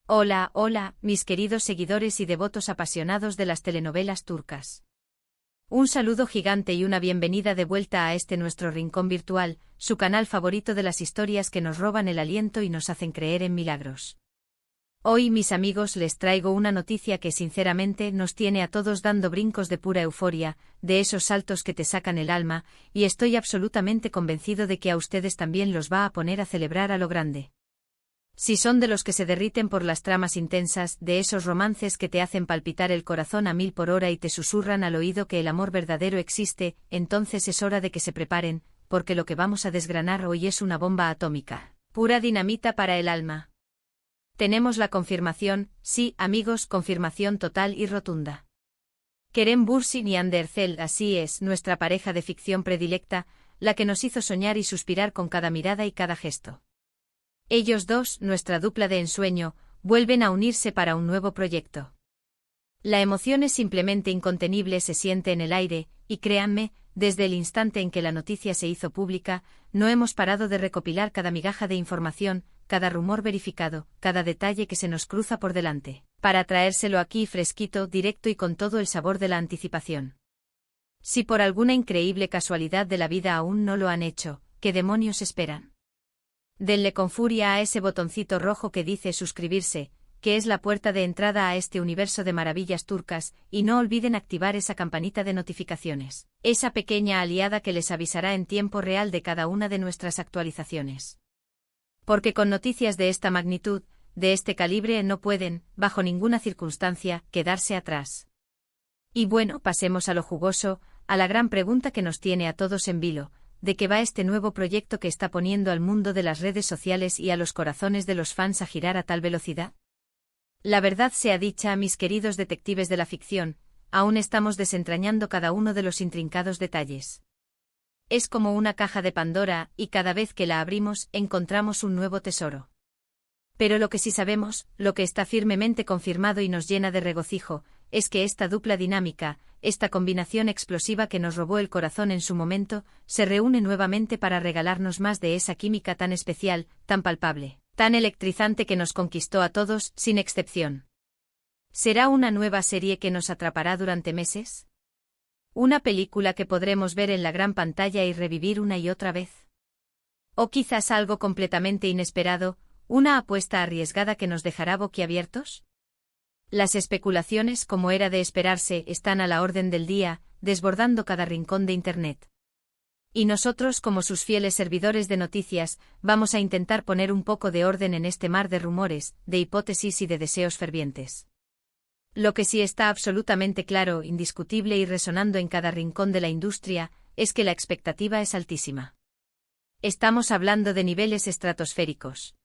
Hola, hola, mis queridos seguidores y devotos apasionados de las telenovelas turcas. Un saludo gigante y una bienvenida de vuelta a este nuestro rincón virtual, su canal favorito de las historias que nos roban el aliento y nos hacen creer en milagros. Hoy, mis amigos, les traigo una noticia que sinceramente nos tiene a todos dando brincos de pura euforia, de esos saltos que te sacan el alma, y estoy absolutamente convencido de que a ustedes también los va a poner a celebrar a lo grande. Si son de los que se derriten por las tramas intensas, de esos romances que te hacen palpitar el corazón a 1000 por hora y te susurran al oído que el amor verdadero existe, entonces es hora de que se preparen, porque lo que vamos a desgranar hoy es una bomba atómica, pura dinamita para el alma. Tenemos la confirmación, sí, amigos, confirmación total y rotunda. Kerem Bürsin y Hande Erçel, así es, nuestra pareja de ficción predilecta, la que nos hizo soñar y suspirar con cada mirada y cada gesto. Ellos dos, nuestra dupla de ensueño, vuelven a unirse para un nuevo proyecto. La emoción es simplemente incontenible, se siente en el aire, y créanme, desde el instante en que la noticia se hizo pública, no hemos parado de recopilar cada migaja de información, cada rumor verificado, cada detalle que se nos cruza por delante, para traérselo aquí fresquito, directo y con todo el sabor de la anticipación. Si por alguna increíble casualidad de la vida aún no lo han hecho, ¿qué demonios esperan? Denle con furia a ese botoncito rojo que dice suscribirse, que es la puerta de entrada a este universo de maravillas turcas, y no olviden activar esa campanita de notificaciones, esa pequeña aliada que les avisará en tiempo real de cada una de nuestras actualizaciones. Porque con noticias de esta magnitud, de este calibre no pueden, bajo ninguna circunstancia, quedarse atrás. Y bueno, pasemos a lo jugoso, a la gran pregunta que nos tiene a todos en vilo. ¿De qué va este nuevo proyecto que está poniendo al mundo de las redes sociales y a los corazones de los fans a girar a tal velocidad? La verdad sea dicha, mis queridos detectives de la ficción, aún estamos desentrañando cada uno de los intrincados detalles. Es como una caja de Pandora, y cada vez que la abrimos, encontramos un nuevo tesoro. Pero lo que sí sabemos, lo que está firmemente confirmado y nos llena de regocijo, es que esta dupla dinámica, esta combinación explosiva que nos robó el corazón en su momento, se reúne nuevamente para regalarnos más de esa química tan especial, tan palpable, tan electrizante que nos conquistó a todos, sin excepción. ¿Será una nueva serie que nos atrapará durante meses? ¿Una película que podremos ver en la gran pantalla y revivir una y otra vez? ¿O quizás algo completamente inesperado, una apuesta arriesgada que nos dejará boquiabiertos? Las especulaciones, como era de esperarse, están a la orden del día, desbordando cada rincón de Internet. Y nosotros, como sus fieles servidores de noticias, vamos a intentar poner un poco de orden en este mar de rumores, de hipótesis y de deseos fervientes. Lo que sí está absolutamente claro, indiscutible y resonando en cada rincón de la industria, es que la expectativa es altísima. Estamos hablando de niveles estratosféricos.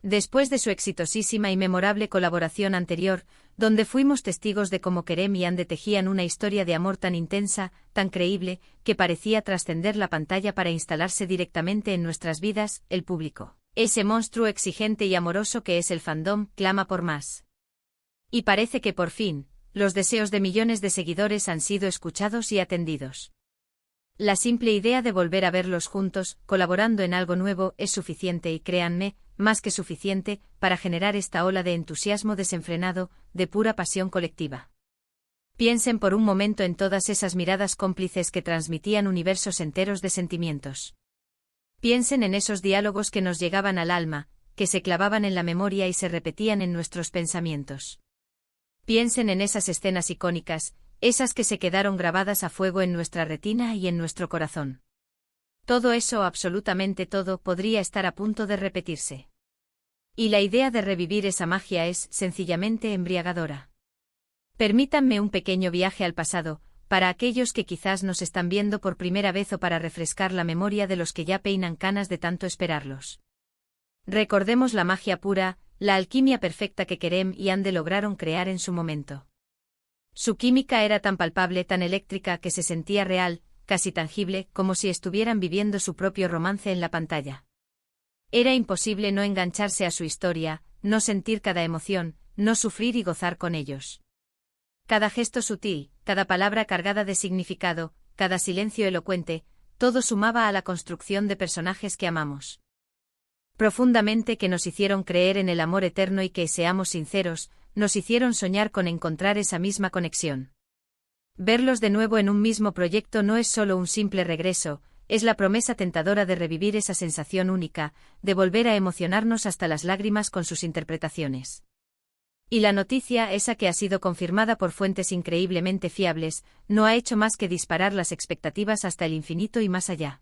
Después de su exitosísima y memorable colaboración anterior, donde fuimos testigos de cómo Kerem y Hande tejían una historia de amor tan intensa, tan creíble, que parecía trascender la pantalla para instalarse directamente en nuestras vidas, el público, ese monstruo exigente y amoroso que es el fandom, clama por más. Y parece que por fin, los deseos de millones de seguidores han sido escuchados y atendidos. La simple idea de volver a verlos juntos, colaborando en algo nuevo, es suficiente y créanme, más que suficiente, para generar esta ola de entusiasmo desenfrenado, de pura pasión colectiva. Piensen por un momento en todas esas miradas cómplices que transmitían universos enteros de sentimientos. Piensen en esos diálogos que nos llegaban al alma, que se clavaban en la memoria y se repetían en nuestros pensamientos. Piensen en esas escenas icónicas, esas que se quedaron grabadas a fuego en nuestra retina y en nuestro corazón. Todo eso, absolutamente todo, podría estar a punto de repetirse. Y la idea de revivir esa magia es, sencillamente, embriagadora. Permítanme un pequeño viaje al pasado, para aquellos que quizás nos están viendo por primera vez o para refrescar la memoria de los que ya peinan canas de tanto esperarlos. Recordemos la magia pura, la alquimia perfecta que Kerem y Hande lograron crear en su momento. Su química era tan palpable, tan eléctrica que se sentía real, casi tangible, como si estuvieran viviendo su propio romance en la pantalla. Era imposible no engancharse a su historia, no sentir cada emoción, no sufrir y gozar con ellos. Cada gesto sutil, cada palabra cargada de significado, cada silencio elocuente, todo sumaba a la construcción de personajes que amamos. profundamente, que nos hicieron creer en el amor eterno y que, seamos sinceros, nos hicieron soñar con encontrar esa misma conexión. Verlos de nuevo en un mismo proyecto no es solo un simple regreso, es la promesa tentadora de revivir esa sensación única, de volver a emocionarnos hasta las lágrimas con sus interpretaciones. Y la noticia, esa que ha sido confirmada por fuentes increíblemente fiables, no ha hecho más que disparar las expectativas hasta el infinito y más allá.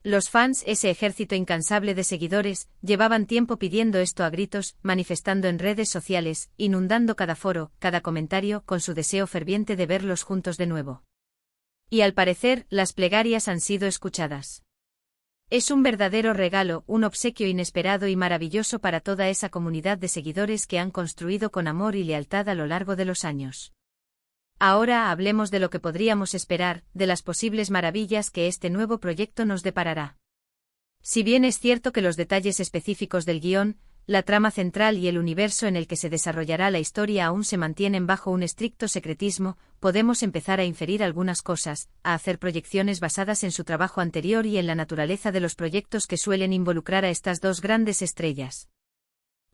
Los fans, ese ejército incansable de seguidores, llevaban tiempo pidiendo esto a gritos, manifestando en redes sociales, inundando cada foro, cada comentario, con su deseo ferviente de verlos juntos de nuevo. Y al parecer, las plegarias han sido escuchadas. Es un verdadero regalo, un obsequio inesperado y maravilloso para toda esa comunidad de seguidores que han construido con amor y lealtad a lo largo de los años. Ahora hablemos de lo que podríamos esperar, de las posibles maravillas que este nuevo proyecto nos deparará. Si bien es cierto que los detalles específicos del guión, la trama central y el universo en el que se desarrollará la historia aún se mantienen bajo un estricto secretismo, podemos empezar a inferir algunas cosas, a hacer proyecciones basadas en su trabajo anterior y en la naturaleza de los proyectos que suelen involucrar a estas dos grandes estrellas.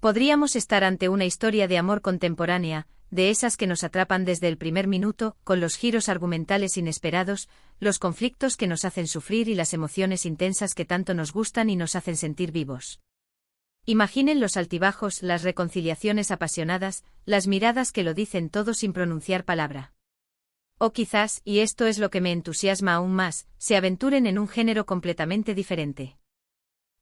Podríamos estar ante una historia de amor contemporánea, de esas que nos atrapan desde el primer minuto, con los giros argumentales inesperados, los conflictos que nos hacen sufrir y las emociones intensas que tanto nos gustan y nos hacen sentir vivos. Imaginen los altibajos, las reconciliaciones apasionadas, las miradas que lo dicen todo sin pronunciar palabra. O quizás, y esto es lo que me entusiasma aún más, se aventuren en un género completamente diferente.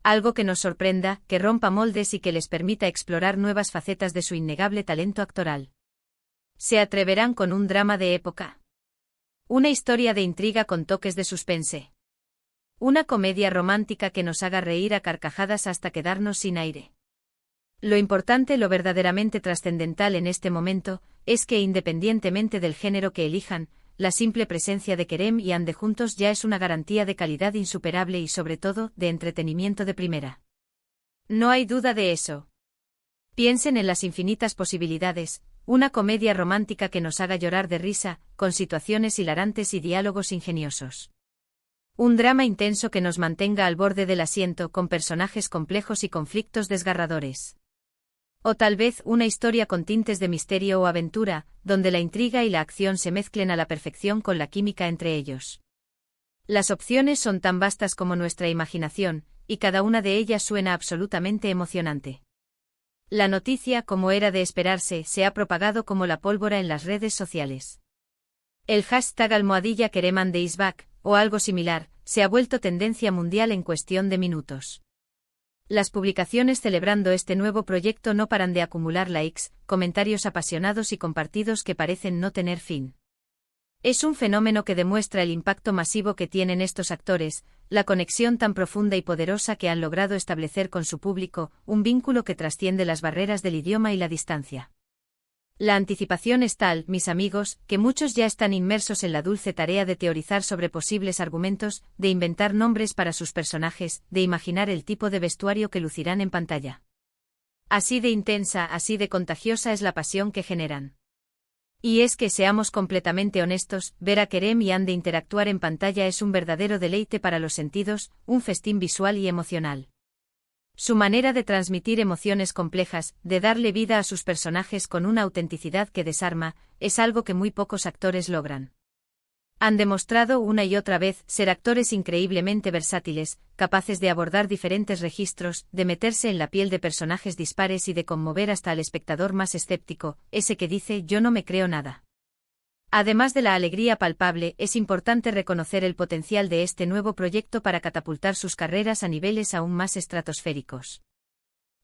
Algo que nos sorprenda, que rompa moldes y que les permita explorar nuevas facetas de su innegable talento actoral. ¿Se atreverán con un drama de época? ¿Una historia de intriga con toques de suspense? ¿Una comedia romántica que nos haga reír a carcajadas hasta quedarnos sin aire? Lo importante, lo verdaderamente trascendental en este momento, es que independientemente del género que elijan, la simple presencia de Kerem y Ande juntos ya es una garantía de calidad insuperable y sobre todo, de entretenimiento de primera. No hay duda de eso. Piensen en las infinitas posibilidades, una comedia romántica que nos haga llorar de risa, con situaciones hilarantes y diálogos ingeniosos. Un drama intenso que nos mantenga al borde del asiento con personajes complejos y conflictos desgarradores. O tal vez una historia con tintes de misterio o aventura, donde la intriga y la acción se mezclen a la perfección con la química entre ellos. Las opciones son tan vastas como nuestra imaginación, y cada una de ellas suena absolutamente emocionante. La noticia, como era de esperarse, se ha propagado como la pólvora en las redes sociales. El hashtag #Kerem Ande is back, o algo similar, se ha vuelto tendencia mundial en cuestión de minutos. Las publicaciones celebrando este nuevo proyecto no paran de acumular likes, comentarios apasionados y compartidos que parecen no tener fin. Es un fenómeno que demuestra el impacto masivo que tienen estos actores, la conexión tan profunda y poderosa que han logrado establecer con su público, un vínculo que trasciende las barreras del idioma y la distancia. La anticipación es tal, mis amigos, que muchos ya están inmersos en la dulce tarea de teorizar sobre posibles argumentos, de inventar nombres para sus personajes, de imaginar el tipo de vestuario que lucirán en pantalla. Así de intensa, así de contagiosa es la pasión que generan. Y es que, seamos completamente honestos, ver a Kerem y Ande interactuar en pantalla es un verdadero deleite para los sentidos, un festín visual y emocional. Su manera de transmitir emociones complejas, de darle vida a sus personajes con una autenticidad que desarma, es algo que muy pocos actores logran. Han demostrado una y otra vez ser actores increíblemente versátiles, capaces de abordar diferentes registros, de meterse en la piel de personajes dispares y de conmover hasta al espectador más escéptico, ese que dice «yo no me creo nada». Además de la alegría palpable, es importante reconocer el potencial de este nuevo proyecto para catapultar sus carreras a niveles aún más estratosféricos.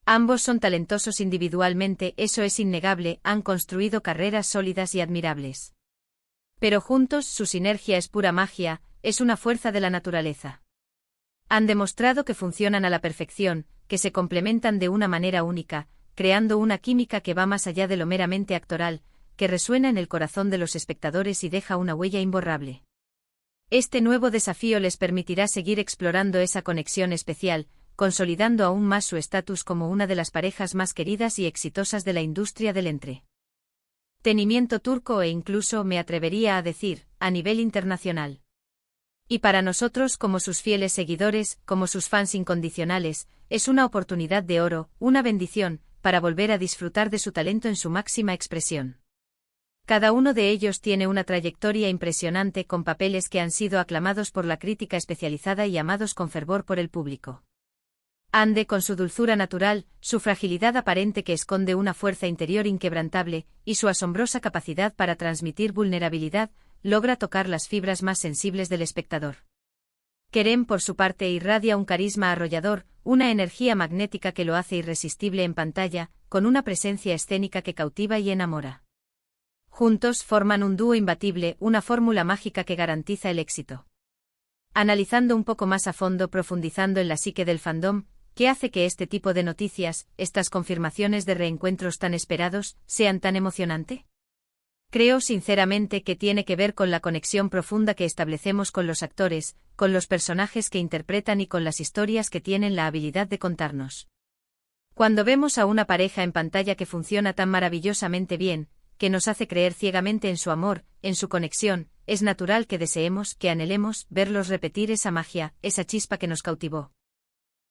Ambos son talentosos individualmente, eso es innegable, han construido carreras sólidas y admirables. Pero juntos su sinergia es pura magia, es una fuerza de la naturaleza. Han demostrado que funcionan a la perfección, que se complementan de una manera única, creando una química que va más allá de lo meramente actoral, que resuena en el corazón de los espectadores y deja una huella imborrable. Este nuevo desafío les permitirá seguir explorando esa conexión especial, consolidando aún más su estatus como una de las parejas más queridas y exitosas de la industria del entretenimiento turco e incluso, me atrevería a decir, a nivel internacional. Y para nosotros, como sus fieles seguidores, como sus fans incondicionales, es una oportunidad de oro, una bendición, para volver a disfrutar de su talento en su máxima expresión. Cada uno de ellos tiene una trayectoria impresionante con papeles que han sido aclamados por la crítica especializada y amados con fervor por el público. Ande, con su dulzura natural, su fragilidad aparente que esconde una fuerza interior inquebrantable, y su asombrosa capacidad para transmitir vulnerabilidad, logra tocar las fibras más sensibles del espectador. Kerem, por su parte, irradia un carisma arrollador, una energía magnética que lo hace irresistible en pantalla, con una presencia escénica que cautiva y enamora. Juntos forman un dúo imbatible, una fórmula mágica que garantiza el éxito. Analizando un poco más a fondo, profundizando en la psique del fandom, ¿qué hace que este tipo de noticias, estas confirmaciones de reencuentros tan esperados, sean tan emocionante? Creo sinceramente que tiene que ver con la conexión profunda que establecemos con los actores, con los personajes que interpretan y con las historias que tienen la habilidad de contarnos. Cuando vemos a una pareja en pantalla que funciona tan maravillosamente bien, que nos hace creer ciegamente en su amor, en su conexión, es natural que deseemos, que anhelemos, verlos repetir esa magia, esa chispa que nos cautivó.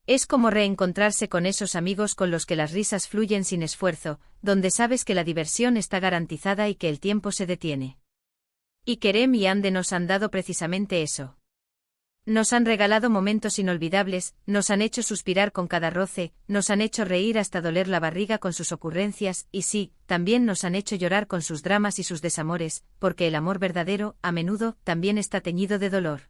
Es como reencontrarse con esos amigos con los que las risas fluyen sin esfuerzo, donde sabes que la diversión está garantizada y que el tiempo se detiene. Y Kerem y Ande nos han dado precisamente eso. Nos han regalado momentos inolvidables, nos han hecho suspirar con cada roce, nos han hecho reír hasta doler la barriga con sus ocurrencias, y sí, también nos han hecho llorar con sus dramas y sus desamores, porque el amor verdadero, a menudo, también está teñido de dolor.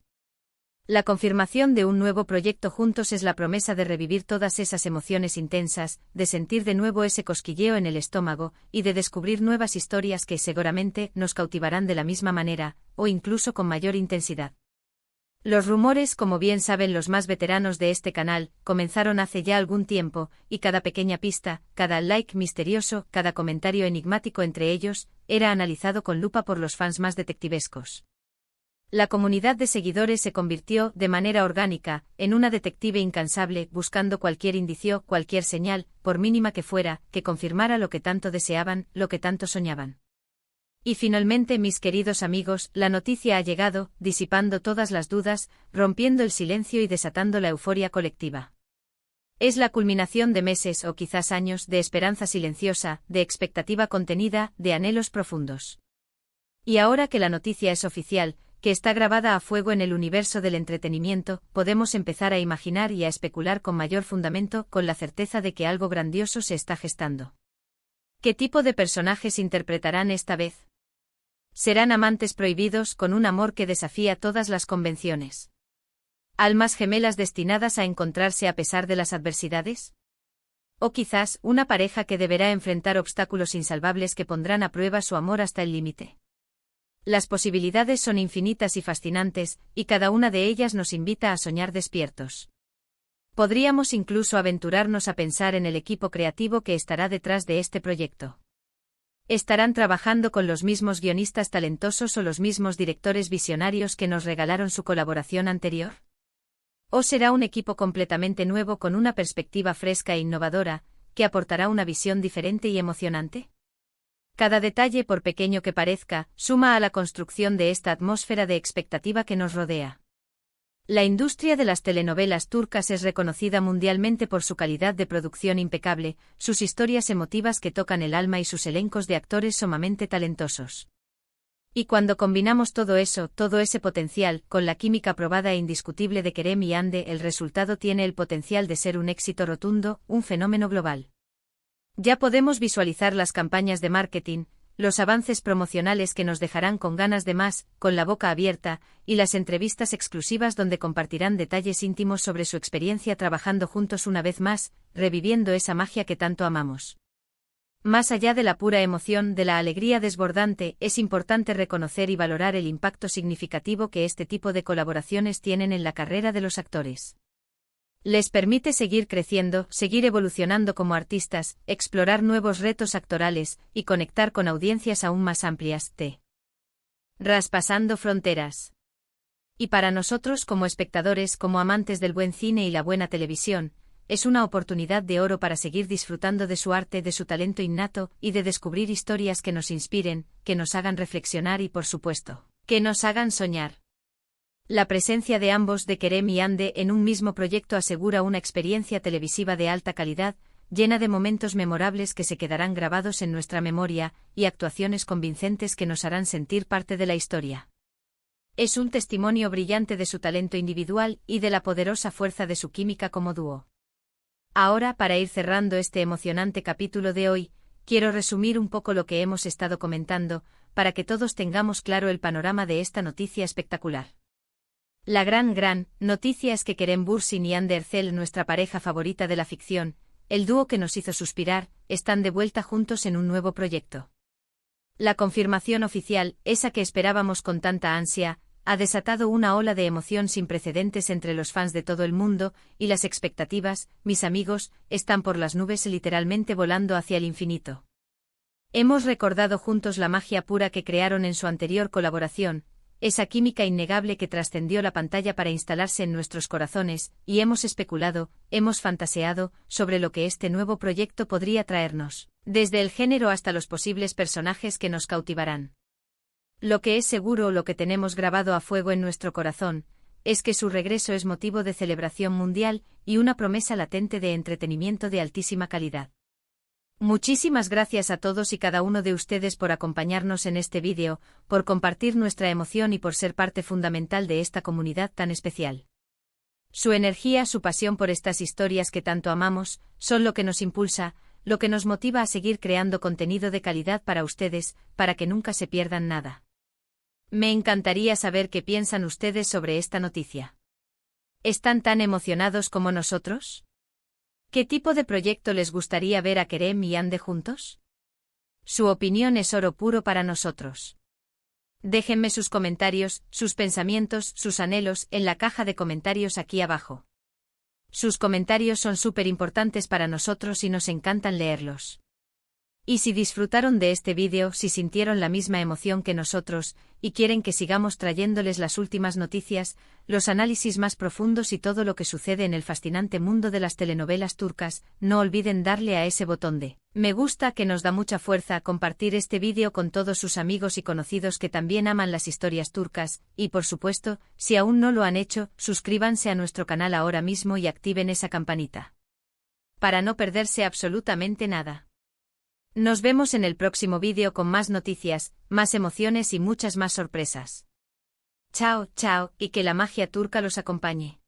La confirmación de un nuevo proyecto juntos es la promesa de revivir todas esas emociones intensas, de sentir de nuevo ese cosquilleo en el estómago, y de descubrir nuevas historias que seguramente nos cautivarán de la misma manera, o incluso con mayor intensidad. Los rumores, como bien saben los más veteranos de este canal, comenzaron hace ya algún tiempo, y cada pequeña pista, cada like misterioso, cada comentario enigmático entre ellos, era analizado con lupa por los fans más detectivescos. La comunidad de seguidores se convirtió, de manera orgánica, en una detective incansable, buscando cualquier indicio, cualquier señal, por mínima que fuera, que confirmara lo que tanto deseaban, lo que tanto soñaban. Y finalmente, mis queridos amigos, la noticia ha llegado, disipando todas las dudas, rompiendo el silencio y desatando la euforia colectiva. Es la culminación de meses o quizás años de esperanza silenciosa, de expectativa contenida, de anhelos profundos. Y ahora que la noticia es oficial, que está grabada a fuego en el universo del entretenimiento, podemos empezar a imaginar y a especular con mayor fundamento, con la certeza de que algo grandioso se está gestando. ¿Qué tipo de personajes interpretarán esta vez? ¿Serán amantes prohibidos con un amor que desafía todas las convenciones? ¿Almas gemelas destinadas a encontrarse a pesar de las adversidades? ¿O quizás una pareja que deberá enfrentar obstáculos insalvables que pondrán a prueba su amor hasta el límite? Las posibilidades son infinitas y fascinantes, y cada una de ellas nos invita a soñar despiertos. Podríamos incluso aventurarnos a pensar en el equipo creativo que estará detrás de este proyecto. ¿Estarán trabajando con los mismos guionistas talentosos o los mismos directores visionarios que nos regalaron su colaboración anterior? ¿O será un equipo completamente nuevo con una perspectiva fresca e innovadora, que aportará una visión diferente y emocionante? Cada detalle, por pequeño que parezca, suma a la construcción de esta atmósfera de expectativa que nos rodea. La industria de las telenovelas turcas es reconocida mundialmente por su calidad de producción impecable, sus historias emotivas que tocan el alma y sus elencos de actores sumamente talentosos. Y cuando combinamos todo eso, todo ese potencial, con la química probada e indiscutible de Kerem y Ande, el resultado tiene el potencial de ser un éxito rotundo, un fenómeno global. Ya podemos visualizar las campañas de marketing, los avances promocionales que nos dejarán con ganas de más, con la boca abierta, y las entrevistas exclusivas donde compartirán detalles íntimos sobre su experiencia trabajando juntos una vez más, reviviendo esa magia que tanto amamos. Más allá de la pura emoción, de la alegría desbordante, es importante reconocer y valorar el impacto significativo que este tipo de colaboraciones tienen en la carrera de los actores. Les permite seguir creciendo, seguir evolucionando como artistas, explorar nuevos retos actorales, y conectar con audiencias aún más amplias. Traspasando fronteras. Y para nosotros como espectadores, como amantes del buen cine y la buena televisión, es una oportunidad de oro para seguir disfrutando de su arte, de su talento innato, y de descubrir historias que nos inspiren, que nos hagan reflexionar y, por supuesto, que nos hagan soñar. La presencia de ambos, de Kerem y Hande, en un mismo proyecto asegura una experiencia televisiva de alta calidad, llena de momentos memorables que se quedarán grabados en nuestra memoria, y actuaciones convincentes que nos harán sentir parte de la historia. Es un testimonio brillante de su talento individual y de la poderosa fuerza de su química como dúo. Ahora, para ir cerrando este emocionante capítulo de hoy, quiero resumir un poco lo que hemos estado comentando, para que todos tengamos claro el panorama de esta noticia espectacular. La gran noticia es que Kerem Bürsin y Hande Erçel, nuestra pareja favorita de la ficción, el dúo que nos hizo suspirar, están de vuelta juntos en un nuevo proyecto. La confirmación oficial, esa que esperábamos con tanta ansia, ha desatado una ola de emoción sin precedentes entre los fans de todo el mundo, y las expectativas, mis amigos, están por las nubes, literalmente volando hacia el infinito. Hemos recordado juntos la magia pura que crearon en su anterior colaboración, esa química innegable que trascendió la pantalla para instalarse en nuestros corazones, y hemos especulado, hemos fantaseado, sobre lo que este nuevo proyecto podría traernos, desde el género hasta los posibles personajes que nos cautivarán. Lo que es seguro, lo que tenemos grabado a fuego en nuestro corazón, es que su regreso es motivo de celebración mundial y una promesa latente de entretenimiento de altísima calidad. Muchísimas gracias a todos y cada uno de ustedes por acompañarnos en este vídeo, por compartir nuestra emoción y por ser parte fundamental de esta comunidad tan especial. Su energía, su pasión por estas historias que tanto amamos, son lo que nos impulsa, lo que nos motiva a seguir creando contenido de calidad para ustedes, para que nunca se pierdan nada. Me encantaría saber qué piensan ustedes sobre esta noticia. ¿Están tan emocionados como nosotros? ¿Qué tipo de proyecto les gustaría ver a Kerem y Hande juntos? Su opinión es oro puro para nosotros. Déjenme sus comentarios, sus pensamientos, sus anhelos en la caja de comentarios aquí abajo. Sus comentarios son súper importantes para nosotros y nos encantan leerlos. Y si disfrutaron de este vídeo, si sintieron la misma emoción que nosotros, y quieren que sigamos trayéndoles las últimas noticias, los análisis más profundos y todo lo que sucede en el fascinante mundo de las telenovelas turcas, no olviden darle a ese botón de me gusta que nos da mucha fuerza, compartir este vídeo con todos sus amigos y conocidos que también aman las historias turcas, y por supuesto, si aún no lo han hecho, suscríbanse a nuestro canal ahora mismo y activen esa campanita, para no perderse absolutamente nada. Nos vemos en el próximo vídeo con más noticias, más emociones y muchas más sorpresas. Chao, chao, y que la magia turca los acompañe.